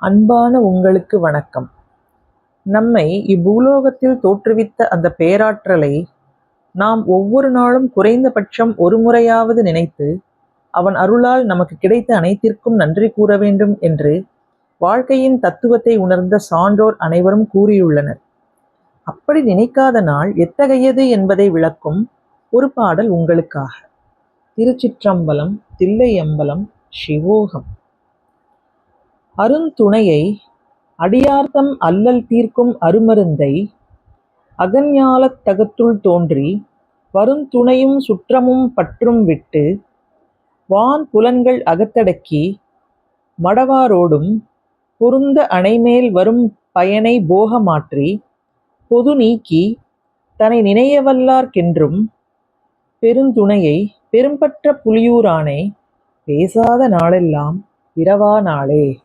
அன்பான உங்களுக்கு வணக்கம். நம்மை இப்பூலோகத்தில் தோற்றுவித்த அந்த பேராற்றலை நாம் ஒவ்வொரு நாளும் குறைந்தபட்சம் ஒரு முறையாவது நினைத்து அவன் அருளால் நமக்கு கிடைத்த அனைத்திற்கும் நன்றி கூற வேண்டும் என்று வாழ்க்கையின் தத்துவத்தை உணர்ந்த சான்றோர் அனைவரும் கூறியுள்ளனர். அப்படி நினைக்காத நாள் எத்தகையது என்பதை விளக்கும் ஒரு பாடல் உங்களுக்காக. திருச்சிற்றம்பலம், தில்லையம்பலம், சிவோகம். அருந்துணையை அடியார்தம் அல்லல் தீர்க்கும் அருமருந்தை அகஞ்ஞாலத் தகத்துள் தோன்றி வருந்துணையும் சுற்றமும் பற்றும் விட்டு வான் புலன்கள் அகத்தடக்கி மடவாரோடும் பொருந்த அணைமேல் வரும் பயனை போக மாற்றி பொது நீக்கி தனை நினையவல்லார்க்கென்றும் பெருந்துணையை பெரும்பற்ற புலியூரானே பேசாத நாளெல்லாம் பிறவா நாளே.